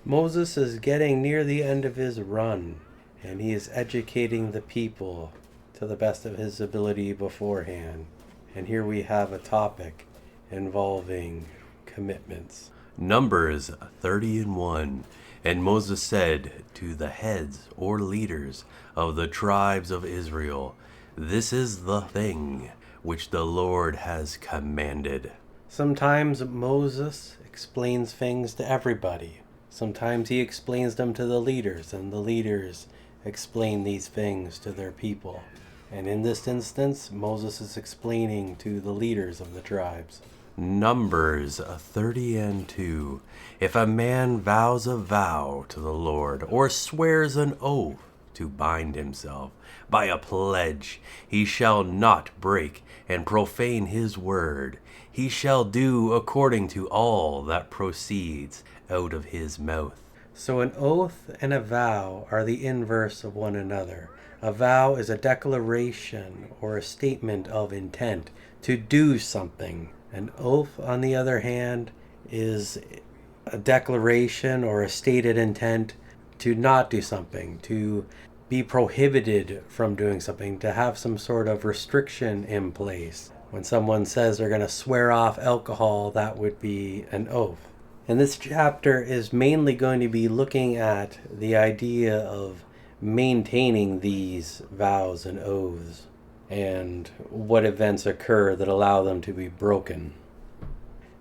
Moses is getting near the end of his run, and he is educating the people to the best of his ability beforehand. And here we have a topic involving commitments. Numbers 30:1. And Moses said to the heads or leaders of the tribes of Israel, This is the thing which the Lord has commanded. Sometimes Moses explains things to everybody. Sometimes he explains them to the leaders, and the leaders explain these things to their people. And in this instance, Moses is explaining to the leaders of the tribes. Numbers 30:2. If a man vows a vow to the Lord, or swears an oath to bind himself by a pledge, he shall not break and profane his word. He shall do according to all that proceeds out of his mouth. So an oath and a vow are the inverse of one another. A vow is a declaration or a statement of intent to do something. An oath, on the other hand, is a declaration or a stated intent to not do something, to be prohibited from doing something, to have some sort of restriction in place. When someone says they're going to swear off alcohol, that would be an oath. And this chapter is mainly going to be looking at the idea of maintaining these vows and oaths and what events occur that allow them to be broken.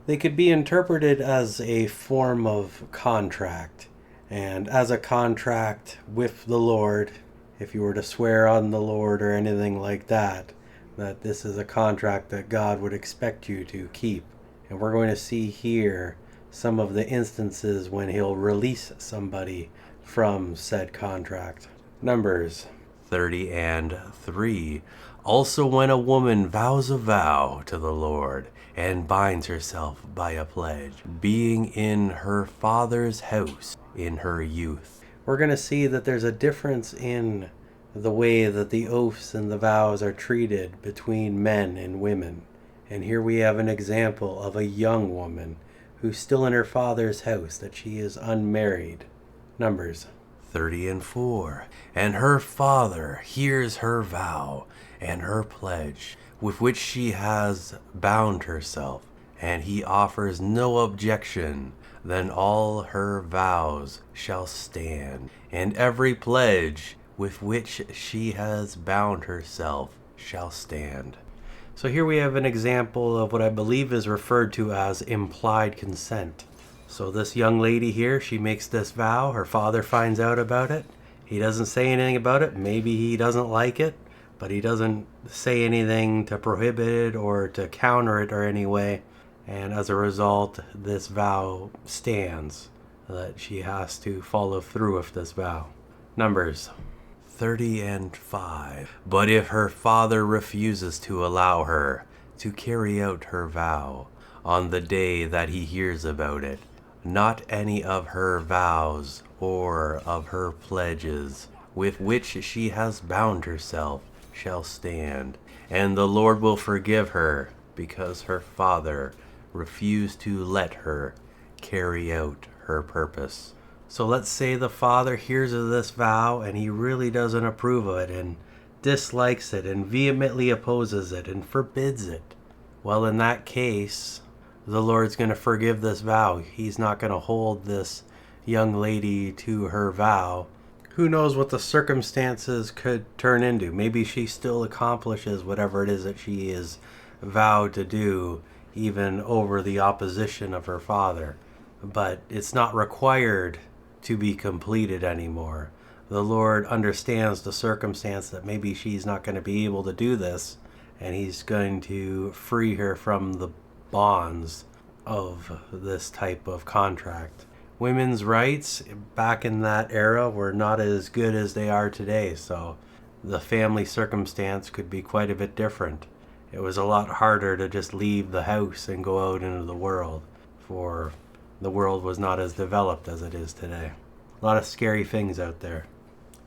They could be interpreted as a form of contract, and as a contract with the Lord, if you were to swear on the Lord or anything like that, that this is a contract that God would expect you to keep. And we're going to see here some of the instances when he'll release somebody from said contract. Numbers 30:3. Also when a woman vows a vow to the Lord and binds herself by a pledge, being in her father's house in her youth. We're going to see that there's a difference in the way that the oaths and the vows are treated between men and women. And here we have an example of a young woman who's still in her father's house, that she is unmarried. Numbers 30:4. And her father hears her vow and her pledge, with which she has bound herself, and he offers no objection, then all her vows shall stand, and every pledge with which she has bound herself shall stand. So here we have an example of what I believe is referred to as implied consent. So this young lady here, she makes this vow. Her father finds out about it. He doesn't say anything about it. Maybe he doesn't like it, but he doesn't say anything to prohibit it or to counter it or any way. And as a result, this vow stands, that she has to follow through with this vow. Numbers 30:5. But if her father refuses to allow her to carry out her vow on the day that he hears about it, not any of her vows or of her pledges with which she has bound herself shall stand, and the Lord will forgive her, because her father refused to let her carry out her purpose. So let's say the father hears of this vow and he really doesn't approve of it and dislikes it and vehemently opposes it and forbids it. Well, in that case, the Lord's going to forgive this vow. He's not going to hold this young lady to her vow. Who knows what the circumstances could turn into? Maybe she still accomplishes whatever it is that she is vowed to do, even over the opposition of her father. But it's not required to be completed anymore. The Lord understands the circumstance that maybe she's not going to be able to do this, and he's going to free her from the bonds of this type of contract. Women's rights back in that era were not as good as they are today, so the family circumstance could be quite a bit different. It was a lot harder to just leave the house and go out into the world, for the world was not as developed as it is today. A lot of scary things out there.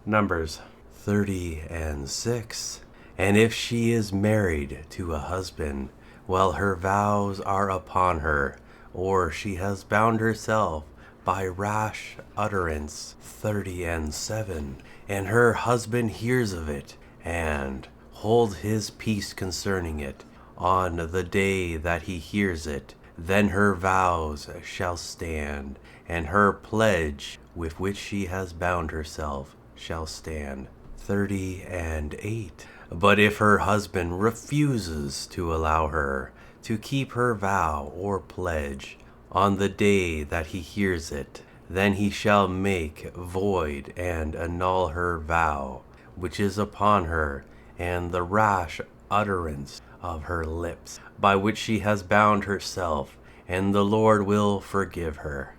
Numbers 30:6. And if she is married to a husband, while her vows are upon her, or she has bound herself by rash utterance. 30:7. And her husband hears of it, and holds his peace concerning it. On the day that he hears it, then her vows shall stand, and her pledge with which she has bound herself shall stand. 30:8. But if her husband refuses to allow her to keep her vow or pledge on the day that he hears it, then he shall make void and annul her vow which is upon her, and the rash utterance of her lips by which she has bound herself, and the Lord will forgive her.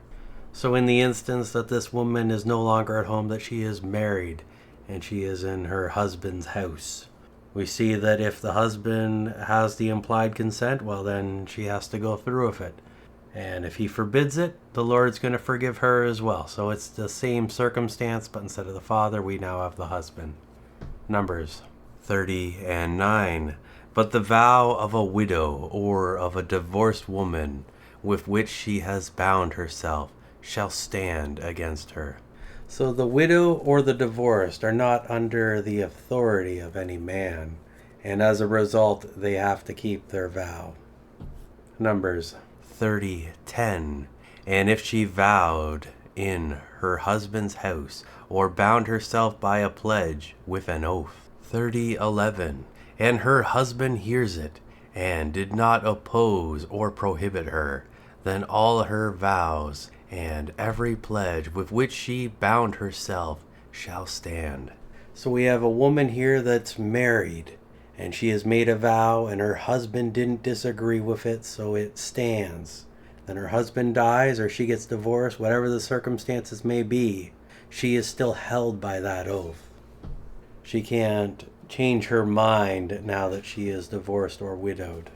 So in the instance that this woman is no longer at home, that she is married and she is in her husband's house, we see that if the husband has the implied consent, well, then she has to go through with it. And if he forbids it, the Lord's going to forgive her as well. So it's the same circumstance, but instead of the father, we now have the husband. Numbers 30:9. But the vow of a widow or of a divorced woman with which she has bound herself shall stand against her. So the widow or the divorced are not under the authority of any man, and as a result, they have to keep their vow. Numbers 30:10. And if she vowed in her husband's house, or bound herself by a pledge with an oath. 30:11. And her husband hears it, and did not oppose or prohibit her, then all her vows and every pledge with which she bound herself shall stand. So we have a woman here that's married, and she has made a vow, and her husband didn't disagree with it, so it stands. Then her husband dies, or she gets divorced, whatever the circumstances may be, she is still held by that oath. She can't change her mind now that she is divorced or widowed.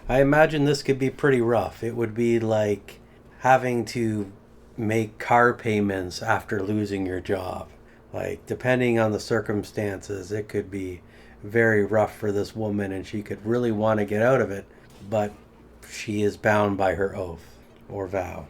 I imagine this could be pretty rough. It would be like having to make car payments after losing your job. Like, depending on the circumstances, it could be very rough for this woman, and she could really want to get out of it, but she is bound by her oath or vow.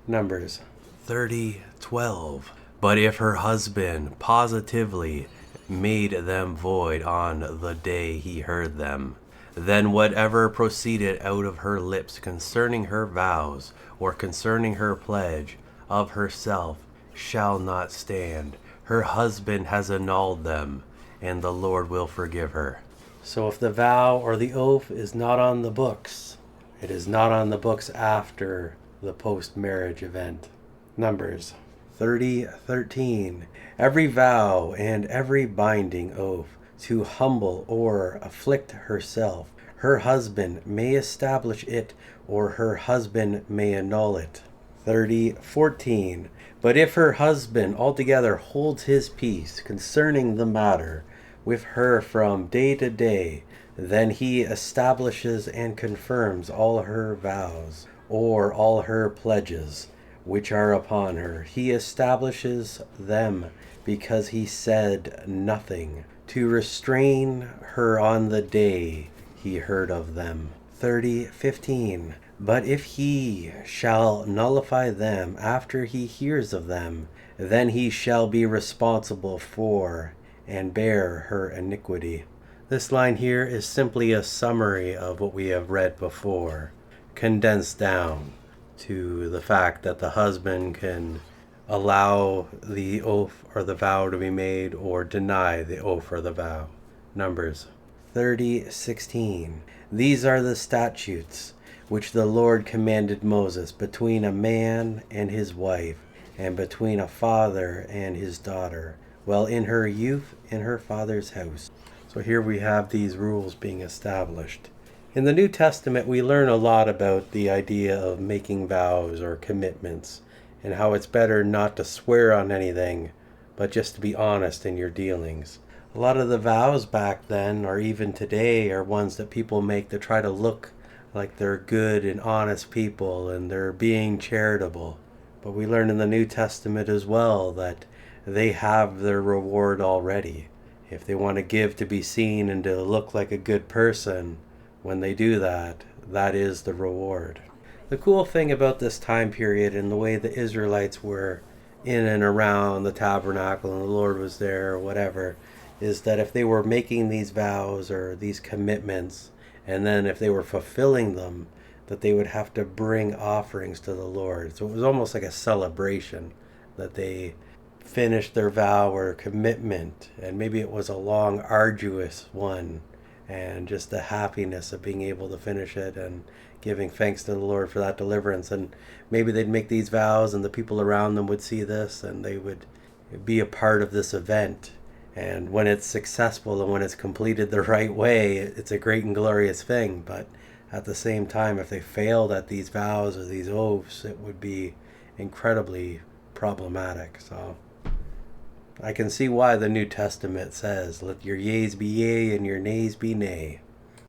Numbers 30:12. But if her husband positively made them void on the day he heard them, then whatever proceeded out of her lips concerning her vows or concerning her pledge of herself shall not stand. Her husband has annulled them, and the Lord will forgive her. So if the vow or the oath is not on the books, it is not on the books after the post-marriage event. Numbers 30:13. Every vow and every binding oath to humble or afflict herself, her husband may establish it, or her husband may annul it. 30:14. But if her husband altogether holds his peace concerning the matter with her from day to day, then he establishes and confirms all her vows, or all her pledges, which are upon her. He establishes them because he said nothing, to restrain her on the day he heard of them. 30:15. But if he shall nullify them after he hears of them, then he shall be responsible for and bear her iniquity. This line here is simply a summary of what we have read before, condensed down to the fact that the husband can allow the oath or the vow to be made or deny the oath or the vow. Numbers 30:16. These are the statutes which the Lord commanded Moses between a man and his wife, and between a father and his daughter, while in her youth in her father's house. So here we have these rules being established. In the New Testament, we learn a lot about the idea of making vows or commitments, and how it's better not to swear on anything, but just to be honest in your dealings. A lot of the vows back then, or even today, are ones that people make to try to look like they're good and honest people and they're being charitable. But we learn in the New Testament as well that they have their reward already. If they want to give to be seen and to look like a good person, when they do that, that is the reward. The cool thing about this time period and the way the Israelites were in and around the tabernacle and the Lord was there or whatever is that if they were making these vows or these commitments, and then if they were fulfilling them, that they would have to bring offerings to the Lord. So it was almost like a celebration that they finished their vow or commitment, and maybe it was a long, arduous one, and just the happiness of being able to finish it and giving thanks to the Lord for that deliverance. And maybe they'd make these vows, and the people around them would see this, and they would be a part of this event. And when it's successful and when it's completed the right way, it's a great and glorious thing. But at the same time, if they failed at these vows or these oaths, it would be incredibly problematic. So I can see why the New Testament says, let your yeas be yea and your nays be nay.